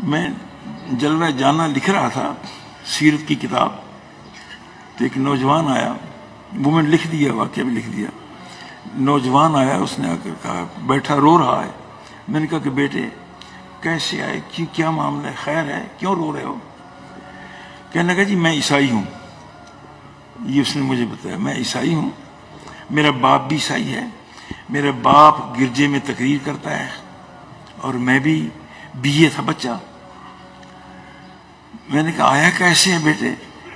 میں جلوہ جانا لکھ رہا تھا سیرت کی کتاب، تو ایک نوجوان آیا، وہ میں نے لکھ دیا، واقعہ بھی لکھ دیا۔ نوجوان آیا، اس نے آ کر کہا، بیٹھا رو رہا ہے۔ میں نے کہا کہ بیٹے کیسے آئے، کیا معاملہ ہے، خیر ہے، کیوں رو رہے ہو؟ کہنے لگا جی میں عیسائی ہوں۔ یہ اس نے مجھے بتایا، میں عیسائی ہوں، میرا باپ بھی عیسائی ہے، میرا باپ گرجے میں تقریر کرتا ہے، اور میں بھی BA تھا بچہ۔ میں نے کہا آیا کیسے ہے بیٹے؟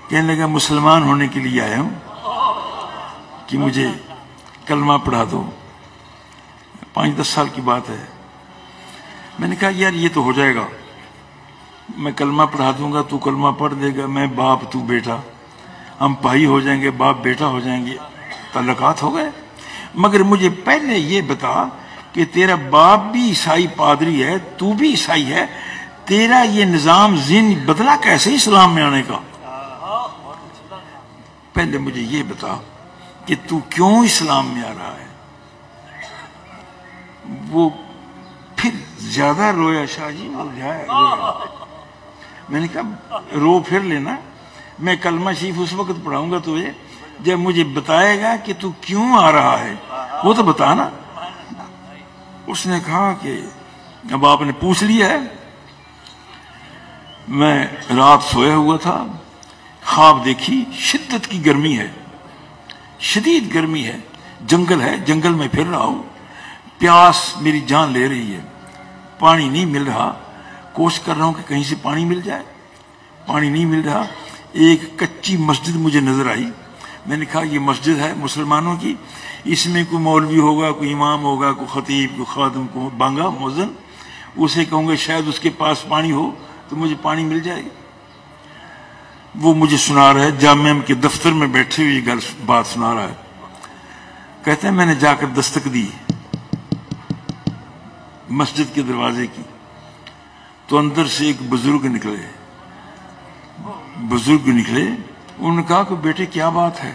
کہنے لگا مسلمان ہونے کے لیے آیا ہوں کہ مجھے کلمہ پڑھا دو۔ 5-10 سال کی بات ہے۔ میں نے کہا یار یہ تو ہو جائے گا، میں کلمہ پڑھا دوں گا، تو کلمہ پڑھ دے گا، میں باپ تو بیٹا، ہم بھائی ہو جائیں گے، باپ بیٹا ہو جائیں گے، تعلقات ہو گئے۔ مگر مجھے پہلے یہ بتا کہ تیرا باپ بھی عیسائی پادری ہے، تو بھی عیسائی ہے، تیرا یہ نظام ذہن بدلا کیسے اسلام میں آنے کا؟ پہلے مجھے یہ بتا کہ تو کیوں اسلام میں آ رہا ہے؟ وہ پھر زیادہ رویا، شاہ جی وہ رویا۔ میں نے کہا رو پھر لینا، میں کلمہ شریف اس وقت پڑھاؤں گا تجھے جب مجھے بتائے گا کہ تو کیوں آ رہا ہے، وہ تو بتانا۔ اس نے کہا کہ اب آپ نے پوچھ لیا ہے۔ میں رات سویا ہوا تھا، خواب دیکھی، شدت کی گرمی ہے، شدید گرمی ہے، جنگل ہے، جنگل میں پھر رہا ہوں، پیاس میری جان لے رہی ہے، پانی نہیں مل رہا، کوشش کر رہا ہوں کہ کہیں سے پانی مل جائے، پانی نہیں مل رہا۔ ایک کچی مسجد مجھے نظر آئی۔ میں نے کہا یہ مسجد ہے مسلمانوں کی، اس میں کوئی مولوی ہوگا، کوئی امام ہوگا، کوئی خطیب، کوئی خادم، کوئی بانگا مؤذن، اسے کہوں گا شاید اس کے پاس پانی ہو تو مجھے پانی مل جائے گی۔ وہ مجھے سنا رہا ہے، جامعہ کے دفتر میں بیٹھے ہوئے یہ بات سنا رہا ہے۔ کہتے ہیں میں نے جا کر دستک دی مسجد کے دروازے کی، تو اندر سے ایک بزرگ نکلے، انہوں نے کہا کہ بیٹے کیا بات ہے؟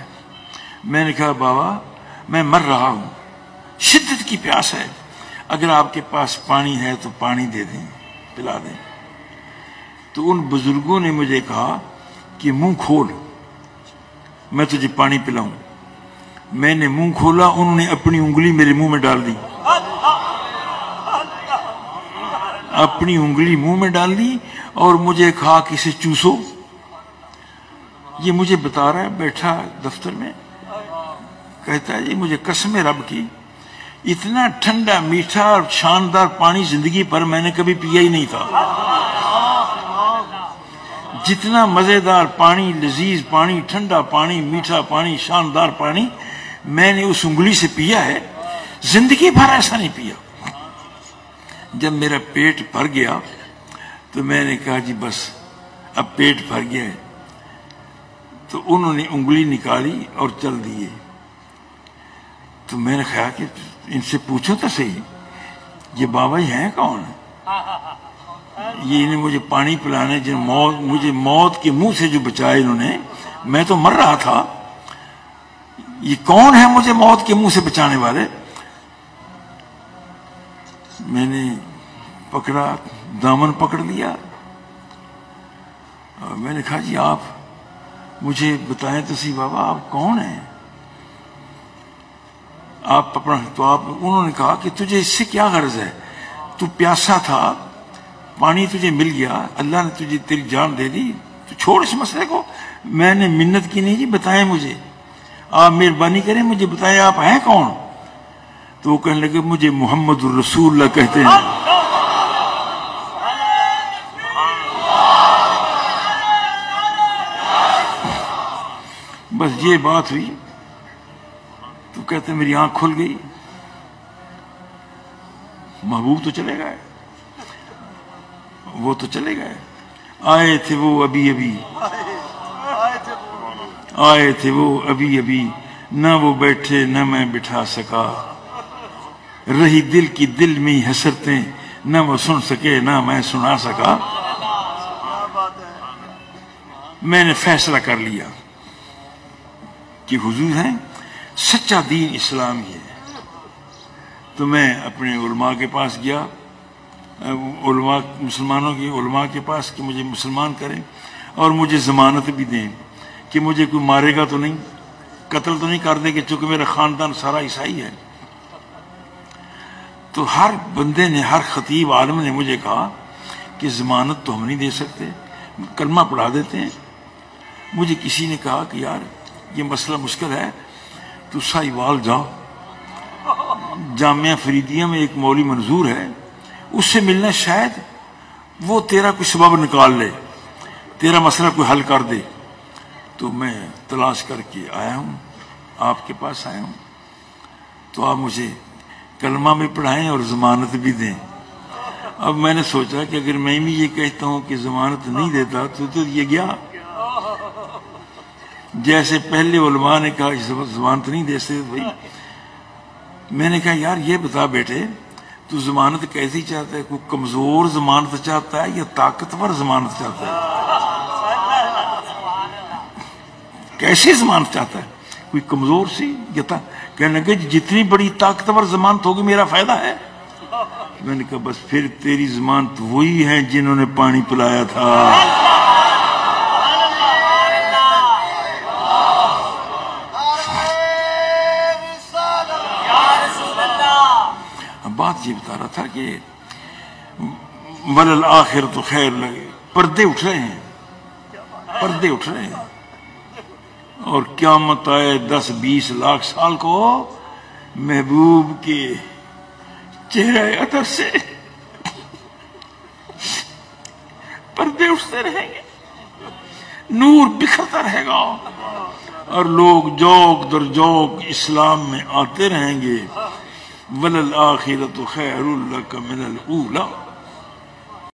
میں نے کہا بابا میں مر رہا ہوں، شدت کی پیاس ہے، اگر آپ کے پاس پانی ہے تو پانی دے دیں، پلا دیں۔ تو ان بزرگوں نے مجھے کہا کہ منہ کھول، میں تجھے پانی پلاؤں۔ میں نے منہ کھولا، انہوں نے اپنی انگلی میرے منہ میں ڈال دی، اپنی انگلی منہ میں ڈال دی اور مجھے کہا کہ اسے چوسو۔ یہ مجھے بتا رہا ہے بیٹھا دفتر میں، کہتا ہے جی مجھے قسم رب کی اتنا ٹھنڈا میٹھا اور شاندار پانی زندگی پر میں نے کبھی پیا ہی نہیں تھا، جتنا مزیدار پانی، لذیذ پانی، ٹھنڈا پانی، میٹھا پانی، شاندار پانی میں نے اس انگلی سے پیا ہے، زندگی بھر ایسا نہیں پیا۔ جب میرا پیٹ بھر گیا تو میں نے کہا جی بس اب پیٹ بھر گیا ہے، تو انہوں نے انگلی نکالی اور چل دیے۔ تو میں نے خیال کہ ان سے پوچھو تو صحیح یہ بابا جی ہیں کون؟ یہ انہیں مجھے پانی پلانے، مجھے موت کے منہ سے جو بچائے انہوں نے، میں تو مر رہا تھا، یہ کون ہے مجھے موت کے منہ سے بچانے والے؟ میں نے پکڑا، دامن پکڑ لیا اور میں نے کہا جی آپ مجھے بتائیں تو سی بابا آپ کون ہیں؟ آپ اپنا تو آپ، انہوں نے کہا کہ تجھے اس سے کیا غرض ہے، تو پیاسا تھا، پانی تجھے مل گیا، اللہ نے تجھے تیری جان دے دی، تو چھوڑ اس مسئلے کو۔ میں نے منت کی نہیں جی بتائیں مجھے، آپ مہربانی کریں مجھے بتائیں آپ ہیں کون؟ تو وہ کہنے لگے مجھے محمد الرسول اللہ کہتے ہیں۔ بس یہ بات ہوئی تو کہتے میری آنکھ کھل گئی، محبوب تو چلے گئے، وہ تو چلے گئے، آئے تھے وہ ابھی ابھی، آئے تھے وہ ابھی ابھی، نہ وہ بیٹھے نہ میں بٹھا سکا، رہی دل کی دل میں حسرتیں، نہ وہ سن سکے نہ میں سنا سکا۔ میں نے فیصلہ کر لیا کہ حضور ہیں، سچا دین اسلام ہی ہے۔ تو میں اپنے علماء کے پاس گیا، علماء مسلمانوں کی علماء کے پاس کہ مجھے مسلمان کریں اور مجھے ضمانت بھی دیں کہ مجھے کوئی مارے گا تو نہیں، قتل تو نہیں کر دے، کہ چونکہ میرا خاندان سارا عیسائی ہے۔ تو ہر بندے نے، ہر خطیب عالم نے مجھے کہا کہ ضمانت تو ہم نہیں دے سکتے، کلمہ پڑھا دیتے ہیں۔ مجھے کسی نے کہا کہ یار یہ مسئلہ مشکل ہے، تو ساہیوال جاؤ، جامعہ فریدیہ میں ایک مولوی منظور ہے، اس سے ملنا، شاید وہ تیرا کوئی سبب نکال لے، تیرا مسئلہ کوئی حل کر دے۔ تو میں تلاش کر کے آیا ہوں، آپ کے پاس آیا ہوں، تو آپ مجھے کلمہ بھی پڑھائیں اور ضمانت بھی دیں۔ اب میں نے سوچا کہ اگر میں بھی یہ کہتا ہوں کہ ضمانت نہیں دیتا تو یہ گیا، جیسے پہلے علماء نے کہا ضمانت نہیں دے سکتے بھائی۔ میں نے کہا یار یہ بتا بیٹے، تو ضمانت کیسی چاہتا ہے؟ کوئی کمزور ضمانت چاہتا ہے یا طاقتور ضمانت چاہتا ہے؟ کیسی ضمانت چاہتا ہے؟ کوئی کمزور سی یا کہنے لگے جتنی بڑی طاقتور ضمانت ہوگی میرا فائدہ ہے۔ میں نے کہا بس پھر تیری ضمانت وہی ہے جنہوں نے پانی پلایا تھا۔ بات یہ بتا رہا تھا کہ وَلَلْآخِرَةُ خیر لگے، پردے اٹھ رہے ہیں، پردے اٹھ رہے ہیں، اور قیامت آئے 10-20 لاکھ سال کو محبوب کے چہرہ عطر سے پردے اٹھتے رہیں گے، نور بکھرتا رہے گا، اور لوگ جوک در جوک اسلام میں آتے رہیں گے۔ وَلَلْآخِرَةُ خَيْرٌ لَكَ مِنَ الْأُولَىٰ۔